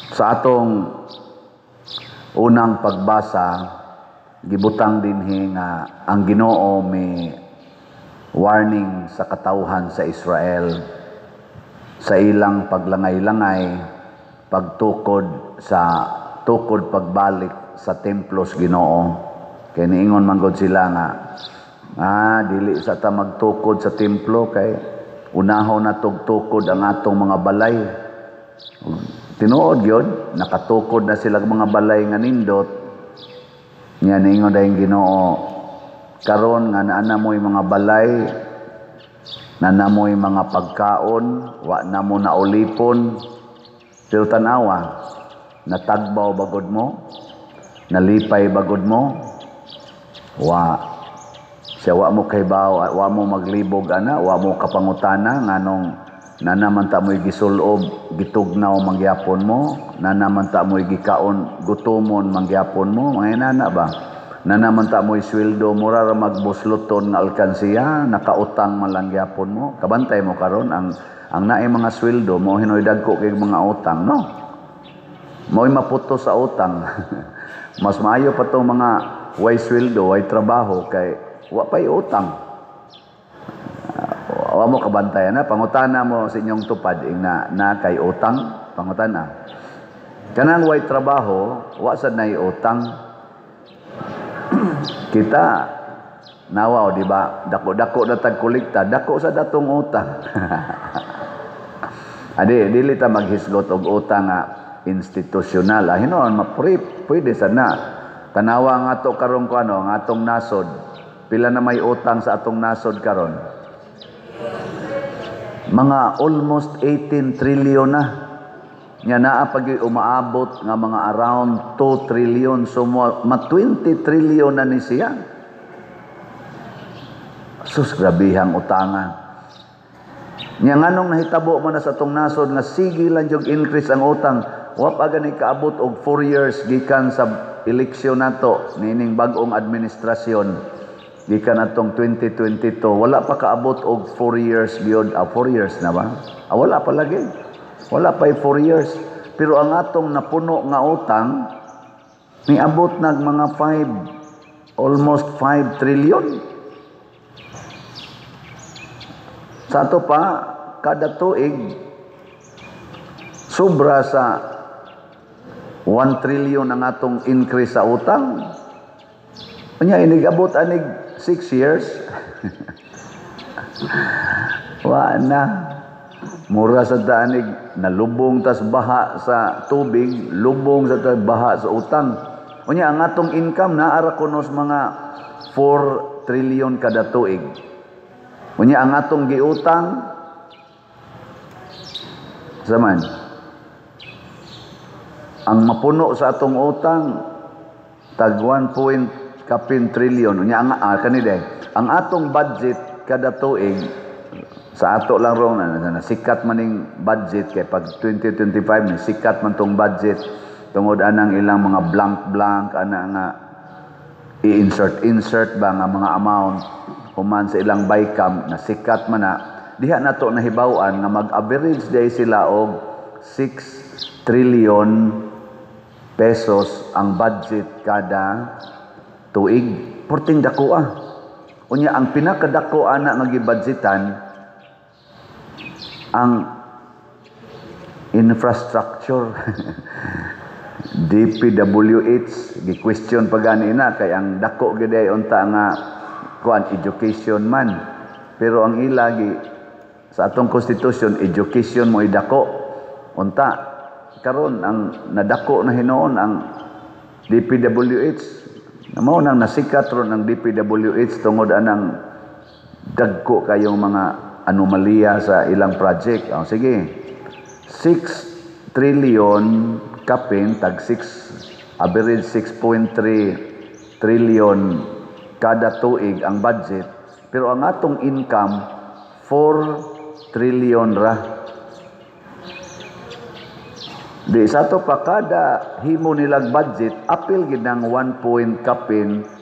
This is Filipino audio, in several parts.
Sa atong unang pagbasa, gibutang dinhi nga ang Ginoo may warning sa katawhan sa Israel sa ilang paglangay-langay, pagtukod pagbalik sa templos Ginoo. Kay niingon man gud sila nga dili sa ta magtukod sa templo kay unahon na tukod ang atong mga balay. Tinuod yun, nakatukod na sila mga balay nga nindot. Nga niingon dahil Ginoo, karon nga naanamoy mga balay, naanamoy mga pagkaon, wa na mo na ulipon. Pero tanawa, natagbaw bagod mo, nalipay bagod mo, wa mo kaybaw, wa mo maglibog ana, wa mo kapangutana nganong nanaman ta mo'y gisulob, gitugnaw mangyapon mo, nanaman ta mo'y gikaon, gutumon mangyapon mo, mga inana ba? Nanaman ta mo'y sweldo, mura ra magbusluton nga alkansiya, nakautang man lang gyapon mo. Kabantay mo karon ang naay mga sweldo mo hinoy dagko kay mga utang, no? Mo'y maputo sa utang. Mas maayo pa tong mga way sweldo, way trabaho kay wa pay utang. Wa mo kabantayan na pangutana mo sa inyong tupad na kay utang, pangutana. Kanang way trabaho, wa sad nay utang. Kita nawaw di ba? Dako-dako na tagkolekta, dako sa datong utang. Dili ta maghisgot og utang nga institusyonal. Hinuon pwede sad na. Tanawa nga to karon ko nga atong nasod. Pila na may utang sa atong nasod karon? Mga almost 18 trillion na. Nga naa pag umaabot nga mga around 2 trillion. So, 20 trillion na ni siya. Sus, grabihang utangan. Nga nganong nahitabo man na sa itong nasod nga sige lang yung increase ang utang. Wa pa gani kaabot og 4 years gikan sa eleksyon nato nining bag-ong administrasyon. Gikan atong 2022, wala pa kaabot og 4 years beyond 4 years na ba? Wala pa lagi. Wala pa 4 years. Pero ang atong napuno nga utang niabot nag mga almost 5 trillion. Sa ato pa kada tuig sobra sa 1 trillion ang atong increase sa utang. Unya inigabot anig 6 years. Wa na. Mura sa danig, nalubong tas baha sa tubig, lubong sa baha sa utang. Unya ang atong income naara kunos mga 4 trillion kada tuig. Unya ang atong giutang zaman. Ang mapuno sa atong utang tag 1 trillion. Unya ang atong budget kada tuig sa ato lang ron na sikat maning budget kay pag 2025 ni sikat man tong budget tungod anang ilang mga blank ana nga i-insert ba nga mga amount human sa ilang bycam na sikat man na diha nato nahibaw-an nga mag-average day sila og 6 trillion pesos ang budget kada tuig. Porting dako Unya ang pinakadako ana nga gibudgetan ang infrastructure. DPWH gi-question pa gani na kay ang dako gid ay unta nga education man. Pero ang ilagi sa atong constitution education mo idako. Unta karon ang nadako na hinuon ang DPWH. Mao nang nasikat ron ang DPWH tungod anang dagko kayong mga anomalya sa ilang project. Sige. 6 trillion kapin tag 6 average 6.3 trillion kada tuig ang budget. Pero ang atong income 4 trillion ra. Di sa to pa kada himo nilang budget apil gid ng 1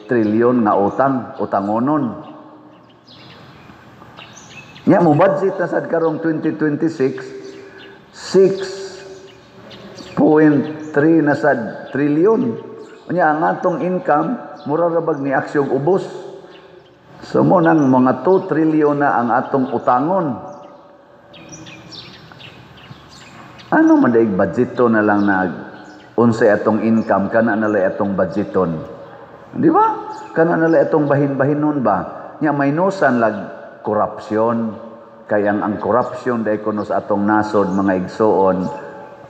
trillion nga utangonon. Nya mo budget na sad karong 2026 6 6.3 na sad trilyon. Unya ang atong income mura ra bag ni aksyong ubos. So mo nang mga 2 trilyon na ang atong utangon. Ano man daig budgeto na lang na unsay atong income kana na lay atong budgeton. Di ba? Kana na lay atong bahin-bahinon ba? Nya maynusan lag korupsyon. Kaya ang korupsyon dahil kuno sa atong nasod mga igsoon,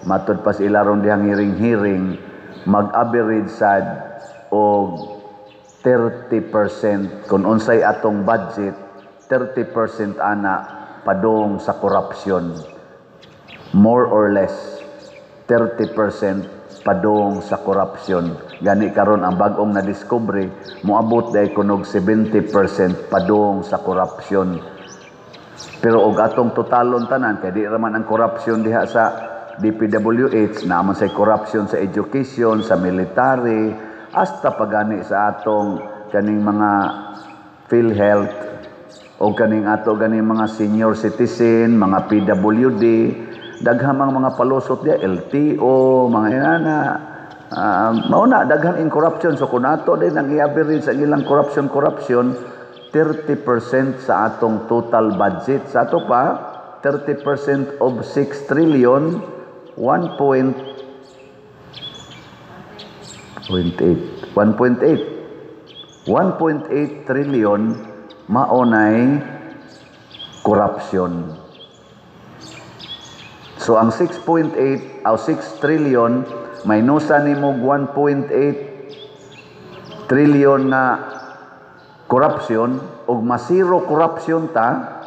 matod pas ilaron dihang hiring-hiring, mag-average sad o 30% kung unsay atong budget, 30% ana padong sa korupsyon. More or less, 30% padong sa korupsyon. Gani karon ang bagong na-discovery, moabot dahil kunog 70% padong sa korupsyon. Pero og atong totalon tanan kay di raman ang korupsyon diha sa DPWH, naman say korupsyon sa education, sa military, hasta pagani sa atong kaning mga PhilHealth o kaning ato ganing mga senior citizen, mga PWD, daghamang mga palusot diha, LTO, mga inana, mauna daghan in corruption. So kung ato din ang i-average sa ilang korupsyon, 30% sa atong total budget. Sa ato pa, 30% of 6 trillion, 1.8 trillion maunay corruption. So ang 6.8 o 6 trillion maynusan nimo 1.8 trillion na corruption ug masiro corruption ta,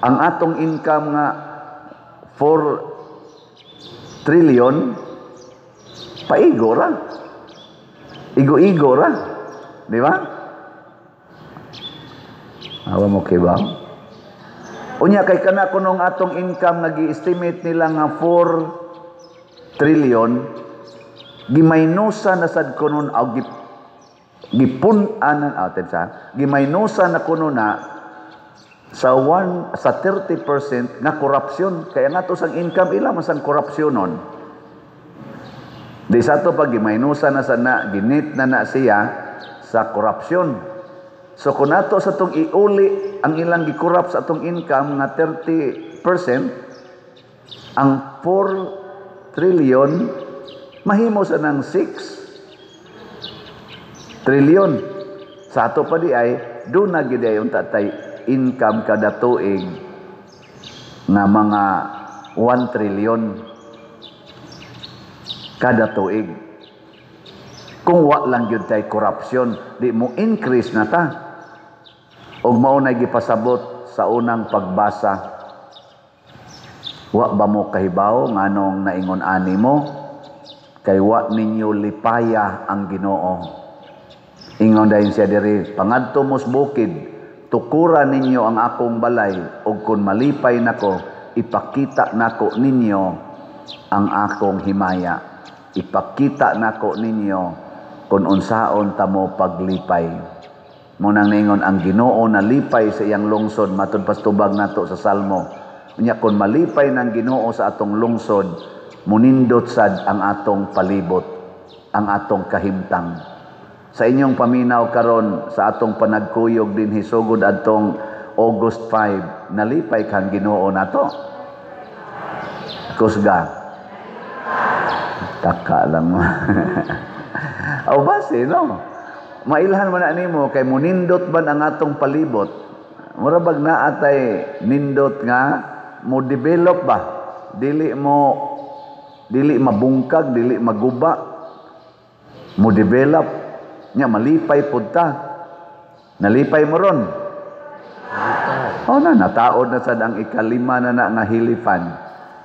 ang atong income nga 4 trillion paigo ra, igo-igo ra, di ba? Awa mo kay ba? Unya kay kana kunong atong income nag-i-estimate nila nga 4 trillion, gimaynusa na sad kunon og gipunanan atin sa gimaynusa na kuno na sa 30% nga korupsyon. Kaya nga to sang income ila masang korupsyonon. Di sa to pag gimaynusa na sana ginit na siya sa korupsyon. So kung nato sa tong iuli ang ilang gikurupt sa atong income nga 30%, ang 4 trillion mahimo sa ng 6 trilyon. Sa ato pa di ay doon na gid ayon tatay income kada tuig nga mga 1 trilyon kada tuig. Kung wa lang gyud tay corruption, di mo increase na ta. Og mao na gipasabot sa unang pagbasa. Wa ba mo kahibaw nganong naingon ani mo? Kay wa ninyo lipaya ang Ginoo. Ingon dayon siya diri, pangadto mos bukid, tukuran ninyo ang akong balay, ug kun malipay nako, ipakita nako ninyo ang akong himaya. Ipakita nako ninyo kung unsaon ta mo paglipay. Munang ningon ang Ginoo na lipay sa iyang lungsod, matud pas tubag nato sa Salmo. Unya kun malipay ng Ginoo sa atong lungsod, munindot sad ang atong palibot, ang atong kahimtang. Sa inyong paminaw karon sa atong panagkuyog din hisugod adtong August 5, nalipay kang Ginoo nato. Kusga. Taka lang mo. Aw base no. Mailhan man na nimo kay munindot ban ang atong palibot. Mura bag naa tay nindot nga mo develop ba? Dili mabungkag, dili maguba. Mo develop nya malipay pud ta. Nalipay mo ron. Oh na nataod na sad ang ikalima na nga hilifan.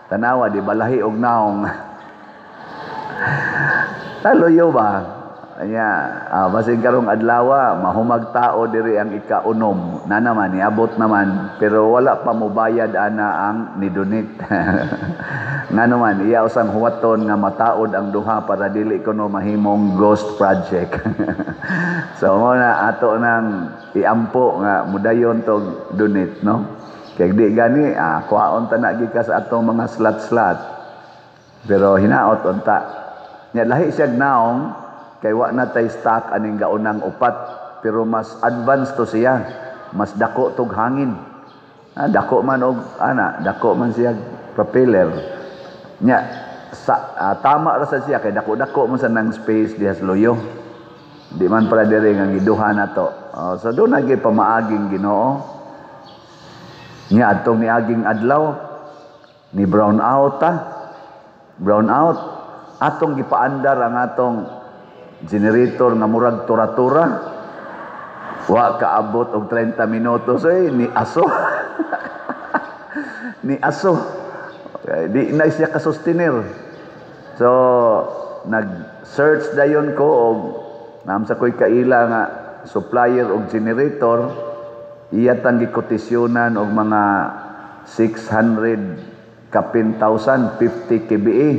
Tanawa di balahi og naong. Taloyo ba? Anya, basin karong adlaw mahumag tao diri ang ikaunom. Na naman niabot naman pero wala pa mo bayad ana ang nidunit. Nga naman iya usang huwaton nga mataod ang duha para dili kuno mahimong ghost project. So mo na ato nang iampo nga mudayon tog dunit no. Kay di gani kuhaon ta na gikas atong mga slot-slot. Pero hinaot unta. Nya lahi siya naong kay wa na tay stock aning gaunang upat pero mas advanced to siya. Mas dako tog hangin. Dako man og dako man siya propeller. Nya tama ra sa siya kay dako-dako man sa nang space diha sa loyo. Di man para dire nga giduha na to. So do na gyud pamaaging Ginoo. Nya adtong niaging adlaw ni brown out atong gipaandar ang atong generator nga murag tura-tura. Wa kaabot og 30 minutos ni aso. Ni aso. Di na siya kasustenir. So nag-search dayon ko og namsa ko'y kaila nga supplier og generator. Iya tang gikotisyonan og mga 600 kapin thousand 50 kBA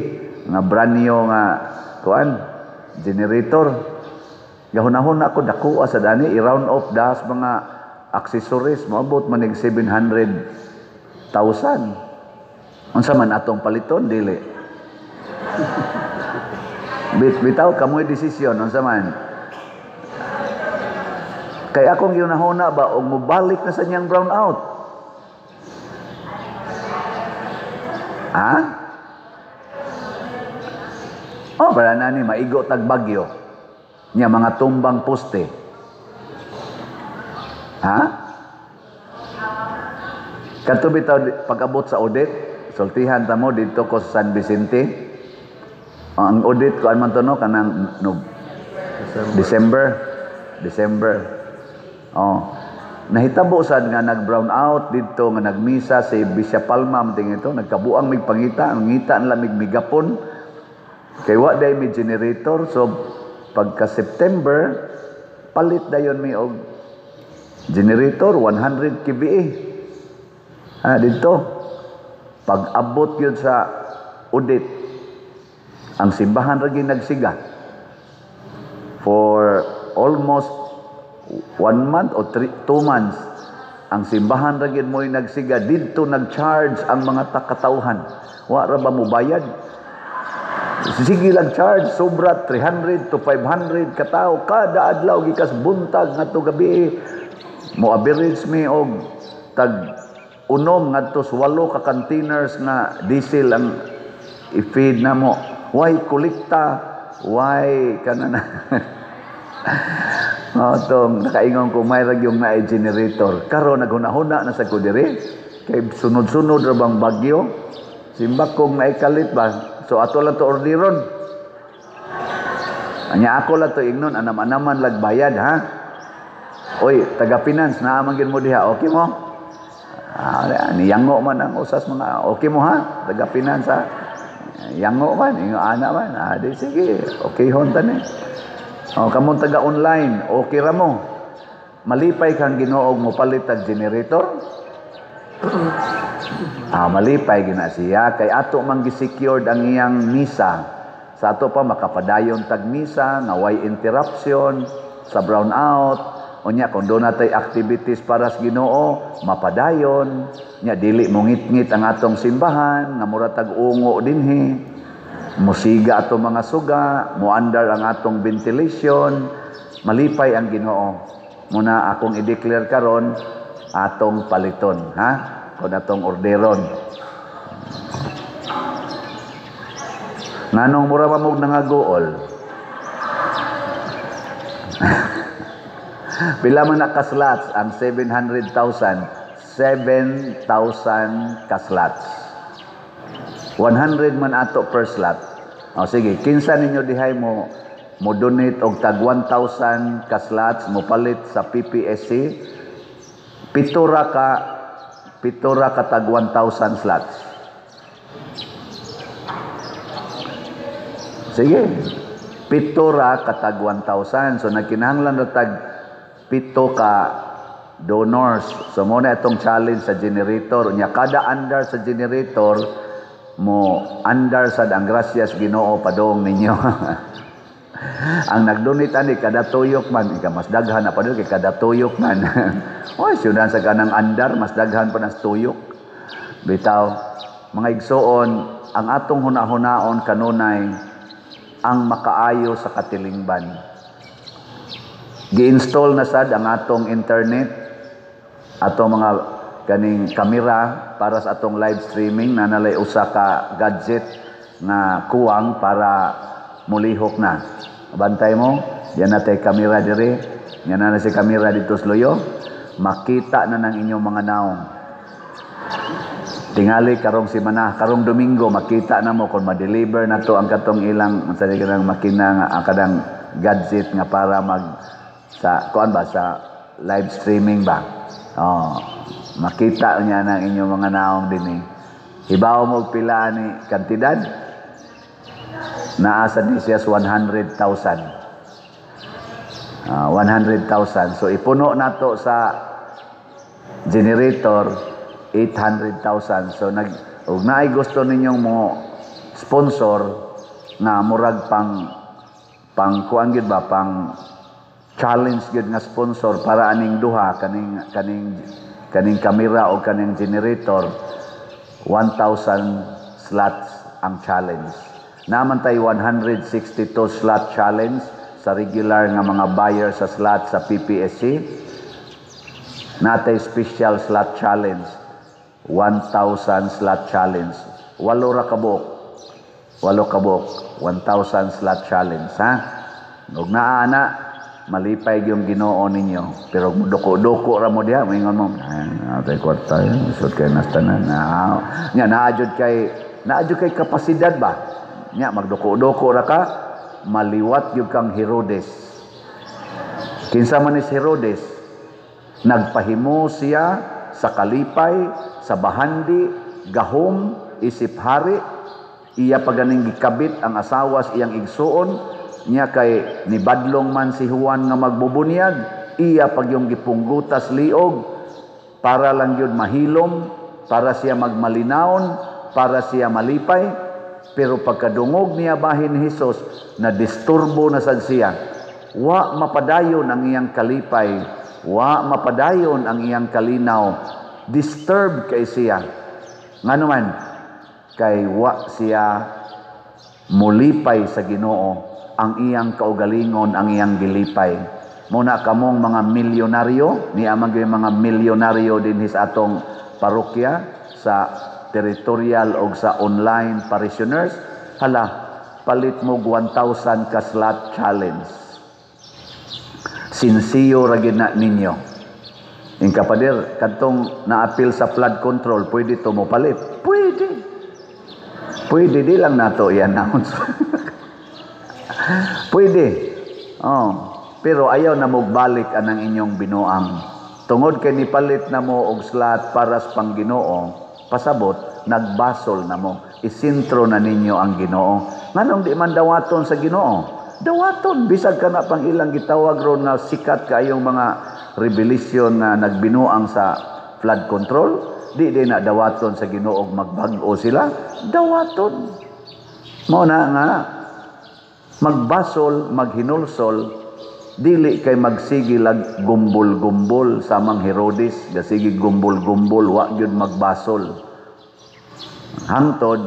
nga brand new nga generator. Gahunahon ako dako sa dani i-round off das mga accessories moabot man og 700,000. Unsa man atong paliton dili. Bitaw kamoy desisyon unsa man. Kay akong ginahuna ba og mobalik na sa niyang brown out. Para na ni maigo tag bagyo. Nya mga tumbang poste. Kadto bitaw pag-abot sa audit, sultihan ta mo dito ko sa San Vicente. Ang audit ko man to no kanang December. Nahitabo sad nga nag-brown out dito nga nagmisa si Bishop Palma mting ito, nagkabuang mig pangita, ang ngita nila mig migapon. Kay wa day may generator, so pagka September palit dayon mi og generator 100 kVA. Dito pag abot yun sa audit ang simbahan ra gyud nagsiga for almost 1 month or 2 months. Ang simbahan ra gyud mo'y nagsiga didto nag-charge ang mga takatauhan. Wa ra ba mo bayad? Sige lang charge, sobra 300 to 500 katao kada adlaw gikas buntag ngadto gabi. Mo average mi og tag unom ngadto sa 8 ka containers na diesel ang i-feed na mo. Why kolekta? Why kanana? Tong nakaingon ko may ragyong na generator. Karon naghuna-huna na sa ko diri kay sunod-sunod ra bang bagyo. Simbak kong naikalit ba? So ato lang to orderon. Anya ako lang to ignon anam-anaman lagbayad ha. Oy, taga finance na amang gid mo diha. Okay mo? Niyango man ang usas mga okay mo ha? Taga finance ha. Yango man, ingo ana man. Di sige. Okay hon tani. Kamong taga online, okay ra mo. Malipay kang Ginoo mo palit og generator. Malipay gina siya kay ato man gi-secured ang iyang misa. Sa ato pa makapadayon tag misa nga way interruption sa brown out. Unya kung doon natay activities para sa Ginoo, mapadayon. Nya dili mo ngit-ngit ang atong simbahan nga mura tag ungo dinhi. Musiga ato mga suga, muandar ang atong ventilation. Malipay ang Ginoo. Muna akong i-declare karon atong paliton, ha? Kung atong orderon. Nganong mura pa mong nangaguol? Pila man na kaslots ang 700,000? 7,000 kaslots. 100 man ato per slot. Sige, kinsa ninyo dihay mo donate og tag 1,000 kaslots mo palit sa PPSC. Pitura ka tag 1,000 slots. Sige. Pitura ka tag 1,000. So nagkinahanglan na tag 7 ka donors. So muna itong challenge sa generator. Nya kada andar sa generator mo andar sad ang gracias Ginoo padong ninyo. Ang nagdonate ani kada tuyok man ika mas daghan na padung kay kada tuyok man. Oy sudan sa kanang andar mas daghan pa nas tuyok. Bitaw mga igsoon ang atong hunahunaon kanunay ang makaayo sa katilingban. Gi-install na sad ang atong internet, atong mga kaning kamera para sa atong live streaming na nalay usa ka gadget nga kuwang para mulihok na. Bantay mo, yan na tayo kamera dire, yan na si kamera dito sa Loyo, makita na ng inyong mga naong. Tingali karong simana, karong Domingo makita na mo kung ma-deliver na to ang katong ilang masali ka ng makina nga ang kadang gadget nga para mag sa kuan ba sa live streaming ba. Makita niya ng inyong mga naong din. Hibaw mo pila ni kantidad naa sa siya 100,000. 100,000. So ipuno nato sa generator 800,000. So ug naay gusto ninyong mo sponsor na murag pang kuan gid ba pang challenge gid nga sponsor para aning duha kaning kamera o kaning generator 1,000 slots ang challenge. Naman tay 162 slot challenge sa regular nga mga buyer sa slot sa PPSC. Natay special slot challenge 1,000 slot challenge. 8 kabok 1,000 slot challenge, ha? Ug naa na malipay yung Ginoo ninyo, pero duko-duko ra mo diha moingon mo tay kwarta isod kay nastanan nya naadjud kay kapasidad ba nya magduko-duko ra ka maliwat gyud kang Herodes. Kinsa man ni Herodes, nagpahimo siya sa kalipay, sa bahandi, gahom, isip hari, iya paganing gikabit ang asawa sa iyang igsuon, niya kay nibadlong man si Juan nga magbubunyag, iya pagyong gipunggutas liog, para lang yun mahilom, para siya magmalinaon, para siya malipay, pero pagkadungog niya bahin ni Jesus, na disturbo na sad siya, wa mapadayon ang iyang kalipay, wa mapadayon ang iyang kalinaw, disturb kay siya. Nga naman, kay wa siya mulipay sa Ginoo, ang iyang kaugalingon, ang iyang gilipay. Muna kamong mga milyonaryo, ni amang mga milyonaryo din sa atong parokya, sa territorial o sa online parishioners, hala, palit mo 1,000 ka slot challenge. Sinsiyo ra gid na ninyo. In kapader kadtong naapil sa flood control, pwede to mo palit. Pwede di lang nato i-announce. Pwede. Pero ayaw na mogbalik anang inyong binuang. Tungod kay nipalit na mo og slot para sa Pangginoo, pasabot nagbasol na mo. Isintro na ninyo ang Ginoo. Nganong di man dawaton sa Ginoo? Dawaton, bisag ka na pang ilang gitawag ron na sikat kayong mga revelation na nagbinuang sa flood control, di na dawaton sa Ginoo magbag-o sila, dawaton. Mao na nga magbasol, maghinulsol, dili kay magsigilag gumbol-gumbol samang Herodes, gasigi gumbol-gumbol, wa gyud magbasol. Hangtod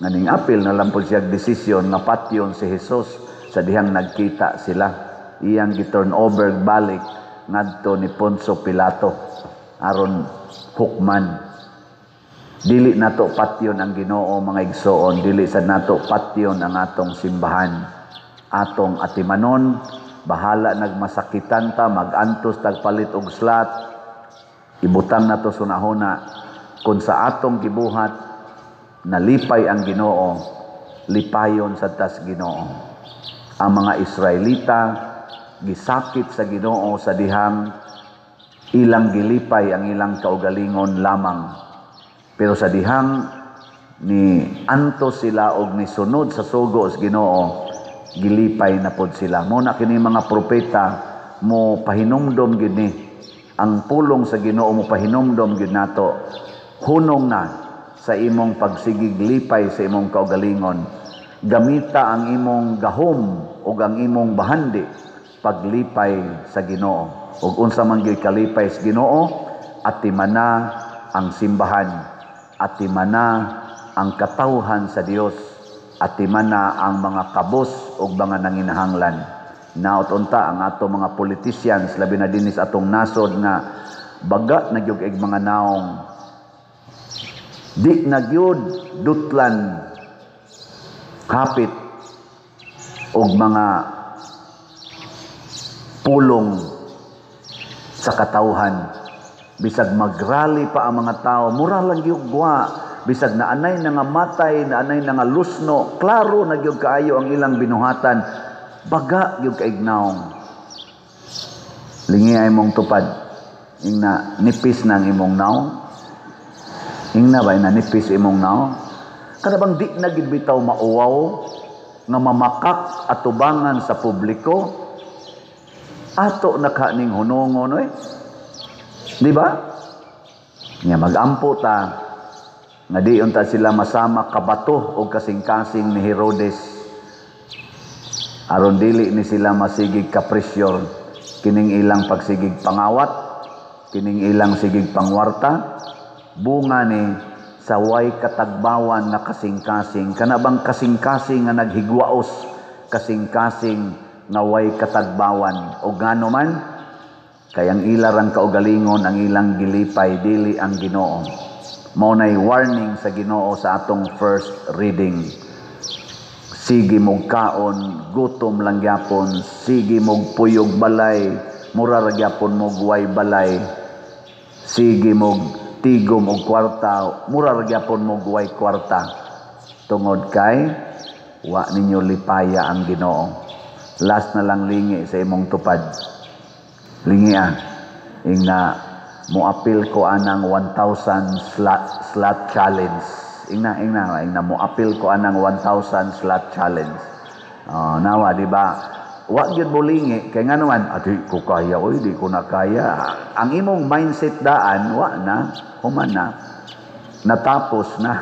naning apil na lang po siya desisyon nga patyon si Jesus sa dihang nagkita sila. Iyang gi-turn over balik ngadto ni Poncio Pilato aron hukman. Dili nato patyon ang Ginoo mga igsoon, dili sad nato patyon ang atong simbahan. Atong atimanon, bahala nagmasakitan ta, magantos tagpalit og slot, ibutang nato sunahona kung sa atong gibuhat nalipay ang Ginoo, lipayon sa tas Ginoo. Ang mga Israelita gisakit sa Ginoo sa dihang ilang gilipay ang ilang kaugalingon lamang. Pero sa dihang ni antos sila og ni sunod sa sugo sa Ginoo, gilipay na pod sila. Muna kini mga propeta mo pahinumdom gid ni ang pulong sa Ginoo, mo pahinumdom gid nato. Hunong na sa imong pagsigig lipay sa imong kaugalingon. Gamita ang imong gahom o ang imong bahandi paglipay sa Ginoo. Ug unsa man gyud kalipay sa Ginoo, atimana ang simbahan, atimana ang katawhan sa Dios at timana ang mga kabos ug mga nanginahanglan. Naot unta ang ato mga politicians labi na dinis atong nasod nga baga nagyug ig mga naong di nagyud dutlan hapit og mga pulong sa katawhan. Bisag magrally pa ang mga tao, mura lang gyud gwa. Bisag naanay na nga matay, naanay na nga lusno, klaro na gyud kaayo ang ilang binuhatan. Baga gyud kaignaong. Lingi ay mong tupad. Ingna nipis na ang imong naong. Ingna ba na nipis imong naong? Kada bang di na gid bitaw mauwaw nga mamakak at tubangan sa publiko? Ato na kaning hunongon oy. Di ba? Nga magampo ta nga di unta sila masama kabato o kasing-kasing ni Herodes. Aron dili ni sila masigig kapresyor kining ilang pagsigig pangawat, kining ilang sigig pangwarta, bunga ni sa way katagbawan na kasing-kasing. Kanabang kasing-kasing nga naghigwaos, kasing-kasing nga way katagbawan. O ngano man, kayang ilarang kaugalingon ang ilang gilipay, dili ang Ginoo. Maunay warning sa Ginoo sa atong first reading. Sige mog kaon, gutom lang gyapon, sige mog puyog balay, mura ra gyapon mog way balay. Sige mog tigom og kwarta, mura ra gyapon mog way kwarta. Tungod kay wa ninyo lipaya ang Ginoo. Last na lang lingi sa imong tupad. Lingian, ingna moapil ko anang 1,000 slot challenge. Ingna moapil ko anang 1,000 slot challenge. Nawa di ba? Wa gyud mo lingi kay ngano man adi ko kaya oy di ko na kaya. Ang imong mindset daan wa na human na. Natapos na.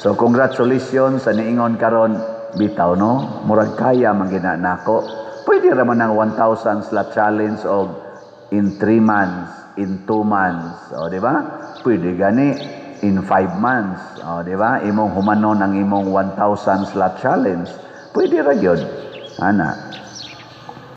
So congratulations sa niingon karon bitaw no. Murag kaya man gina nako. Pwede raman ang 1,000 slot challenge og in 3 months, in 2 months, o di ba? Pwede gani in 5 months, o di ba? Imong humanon ang imong 1,000 slot challenge. Pwede ra gyud. Ana.